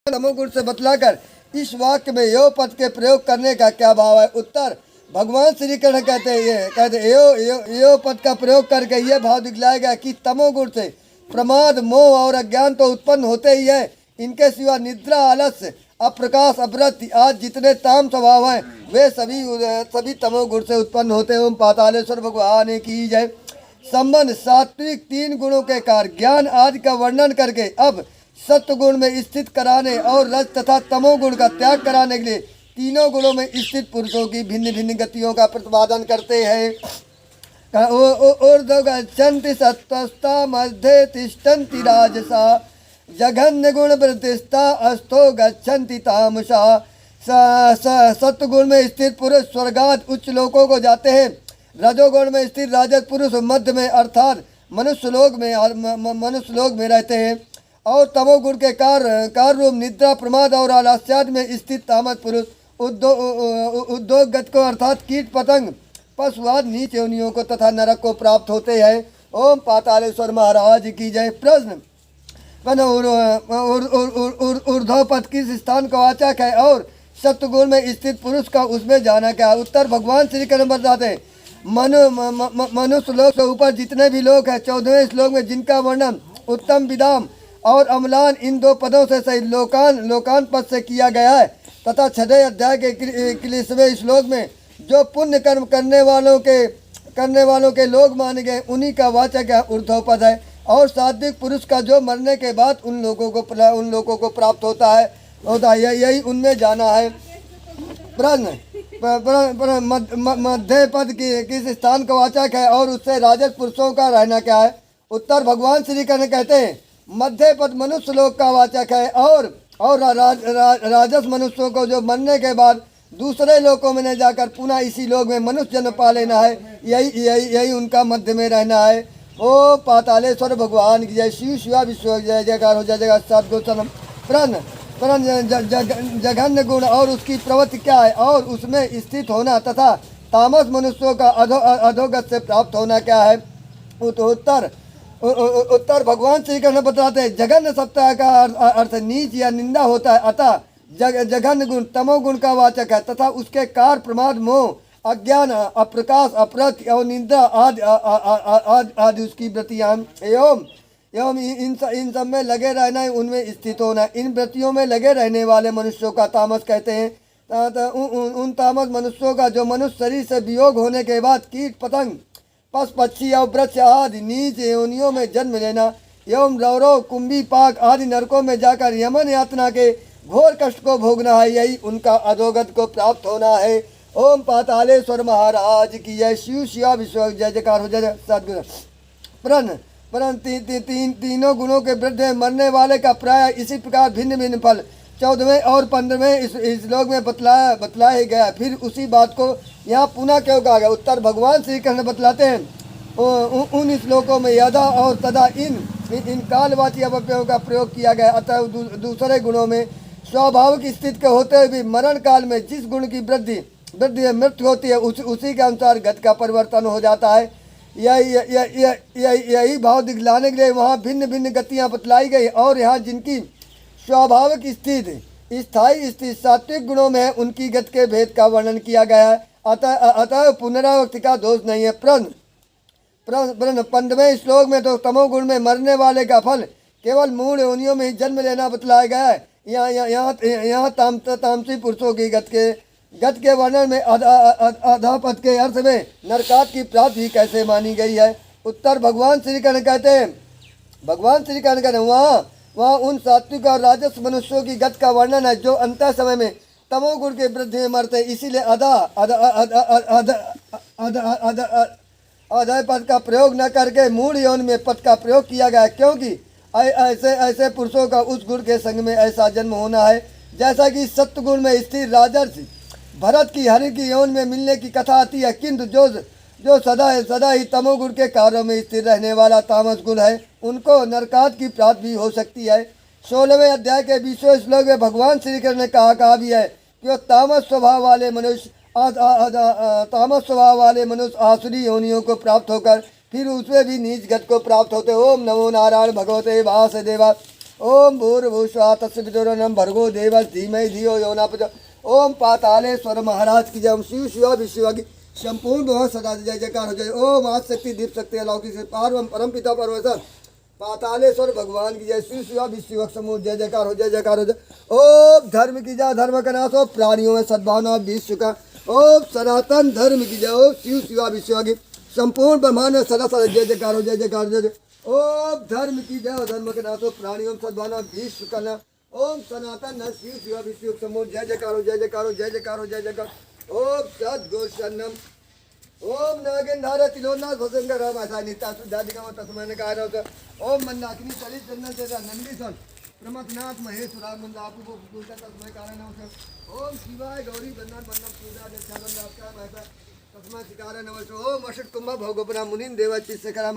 तमोगुण से बतलाकर इस वाक्य में यो पद के प्रयोग करने का क्या भाव है? उत्तर, भगवान श्री कृष्ण कहते हैं यो पद का प्रयोग करके ये भाव दिखलाया गया कि तमोगुण से प्रमाद, मोह और अज्ञान तो उत्पन्न होते ही है। इनके सिवा निद्रा, आलस्य, अप्रकाश, अवृत्ति आज जितने ताम स्वभाव हैं वे सभी तमोगुण से उत्पन्न होते हैं। ओम पातालेश्वर भगवान की जय। संबंध सात्विक 3 गुणों के कार्य ज्ञान आदि का वर्णन करके अब सत्व गुण में स्थित कराने और रज तथा तमोगुण का त्याग कराने के लिए तीनों गुणों में स्थित पुरुषों की भिन्न भिन्न गतियों का प्रतिपादन करते हैं। ऊर्ध्व गच्छन्ति सत्त्वस्ता मध्ये तिष्ठन्ति राजसा जघन्य गुण प्रतिष्ठा अस्थो गच्छन्ति तामसा। सत्व गुण में स्थित पुरुष स्वर्गाद उच्च लोकों को जाते हैं। रजोगुण में स्थित राजस पुरुष मध्य में अर्थात मनुष्य लोक में रहते हैं। और तमोगुण के कार्य रूप निद्रा, प्रमाद और आलस्याद में स्थित तामस पुरुष उद्योग गत को अर्थात कीट पतंग, पशुआद नीच योनियों को तथा नरक को प्राप्त होते हैं। ओम पातालेश्वर महाराज की जय। प्रश्न, ऊर्ध्व पद किस स्थान का वाचक है और सत्वगुण में स्थित पुरुष का उसमें जाना क्या है? उत्तर, भगवान श्री कृष्ण बताते हैं मनुष्य लोक से ऊपर जितने भी लोग हैं 14वें श्लोक में जिनका वर्णन उत्तम, विदाम और अम्लान इन 2 पदों से सहित लोकान पद से किया गया है तथा 6वें अध्याय के 21वें श्लोक में जो पुण्य कर्म करने वालों के लोग माने गए उन्हीं का वाचक है ऊर्ध्व पद है। और सात्विक पुरुष का जो मरने के बाद उन लोगों को प्राप्त होता है यही उनमें जाना है। प्रश्न, मध्य पद किस स्थान का वाचक है और उससे राजस पुरुषों का रहना क्या है? उत्तर, भगवान श्री कृष्ण कहते हैं मध्य पद मनुष्य लोक का वाचक है और राजस मनुष्यों को जो मरने के बाद दूसरे लोकों में न जाकर पुनः इसी लोक में मनुष्य जन्म पा लेना है यही उनका मध्य में रहना है। ओ पातालेश्वर भगवान की जय। शिव शिवा विश्व जय जयकार हो जय जगत सदगुरु। प्रश्न, जघन्य गुण और उसकी प्रवृत्ति क्या है और उसमें स्थित होना तथा तामस मनुष्यों का अधोगत से प्राप्त होना क्या है? उत्तर, भगवान श्री कृष्ण बताते हैं जघन्य शब्द का अर्थ नीच या निंदा होता है। अतः जघन्य गुण तमोगुण का वाचक है तथा उसके कार्य प्रमाद, मोह, अज्ञान, अप्रकाश, अप्रत्य और निंदा आदि उसकी वृत्तियां एवं इन सब में लगे रहना, उनमें स्थित होना, इन वृत्तियों में लगे रहने वाले मनुष्यों का तामस कहते हैं। उन तामस मनुष्यों का जो मनुष्य शरीर से वियोग होने के बाद कीट पतंग, पशु पक्षी और वृक्ष आदि नीच योनियों में जन्म लेना एवं रौरव, कुंभी, पाक आदि नरकों में जाकर यमन यातना के घोर कष्ट को भोगना है यही उनका अधोगत को प्राप्त होना है। ओम पातालेश्वर महाराज की जय। शिव शिवा विश्व जय जयकार हो जय सदगुरु। तीनों गुणों के वृद्ध मरने वाले का प्राय इसी प्रकार भिन्न भिन्न फल 14वें और 15वें इस श्लोक में बतलाया गया। फिर उसी बात को यहाँ पुनः क्यों कहा गया? उत्तर, भगवान श्री कृष्ण बतलाते हैं उन श्लोकों में यदा और तदा इन कालवाची अव्ययों का प्रयोग किया गया। अतः दूसरे गुणों में स्वाभाविक स्थिति के होते हुए भी मरण काल में जिस गुण की वृद्धि मृत्यु होती है उसी के अनुसार गति का परिवर्तन हो जाता है। यही भाव दिखलाने के लिए वहाँ भिन्न भिन्न गतियाँ बतलाई गई और यहाँ जिनकी स्वाभाविक स्थिति स्थायी स्थिति सात्विक गुणों में है उनकी गति के भेद का वर्णन किया गया है। अतः पुनरावृत्ति का दोष नहीं है। प्रश्न, 15वें श्लोक में तो तमोगुण में मरने वाले का फल केवल मूढ़ योनियों में ही जन्म लेना बतलाया गया है। यहाँ तामसी पुरुषों की गत के वर्णन में अधोपद के अर्थ में नरकात की प्राप्ति कैसे मानी गई है? उत्तर, भगवान श्री कृष्ण कहते हैं वहाँ उन सात्विक और राजस मनुष्यों की गत का वर्णन है जो अंत समय में तमोगुण के वृद्धि में मरते, इसीलिए अधय पद का प्रयोग न करके मूढ़ यौन में पद का प्रयोग किया गया, क्योंकि ऐसे पुरुषों का उस गुण के संग में ऐसा जन्म होना है जैसा कि सत्वगुण में स्थिर राजर्षि भरत की हरि की यौन में मिलने की कथा आती है, किंतु जो सदा ही तमोगुण के कार्यों में स्थिर रहने वाला तामस गुण है उनको नरकात की प्राप्ति हो सकती है। 16वें अध्याय के 20वें श्लोक में भगवान श्री कृष्ण ने कहा भी है कि तामस स्वभाव वाले मनुष्य आसुरी योनियों को प्राप्त होकर फिर उसमें भी नीच गति को प्राप्त होते। ओम नमो नारायण भगवते वासुदेवा। ओम भूर्भुवस्सुवः तत्सवितुर्वरेण्यं भर्गो देवस्य धीमहि धियो यो न प्रचोदयात्। ओम पातालेश्वर महाराज की जय। ओम शिव शिवा विश्व की संपूर्ण भगवान सदा जय जयकार हो जाए। ओम आदि शक्ति दीप शक्ति अलौकिक पार्वम परम पिता परमेश्वर पातालेश्वर भगवान की जय। शिव शिवा विश्व समूह जय जयकार हो जय जयकार हो जाए। ओम धर्म की जय। धर्म का नाश हो प्राणियों में सद्भावना विश्व का। ओम सनातन धर्म की जय। ओम शिव शिवा विश्व की संपूर्ण ब्रह्मांड में सदा सदा जय जयकार हो जय जयकार हो जय। ओम धर्म की जय। धर्म के नाश हो प्राणियों में सद्भावना विश्व का नाश। ओम सनातन शिव शिवा विश्व समूह जय जयकार हो जय जयकार हो जय जयकार हो जय जयकार। ओम सद्गोशन्नम ओम नागेंद्र तिलोन्नाथ भसंकर भाषा नित्या सुधाधिका तस्मैन कार्य ओम मंदाकिनी चलित चंदन से नंदीसन प्रमथनाथ महेश्वरा मंदापु को पूजा तस्मै कारण ओम शिवाय गौरी बन्धन बन्धन पूजा नित्यानंद आपका महता तस्मै शिकारा नमस्ते। ओम अशक्त कुंभ भोगोपरा मुनिन देवचित से करा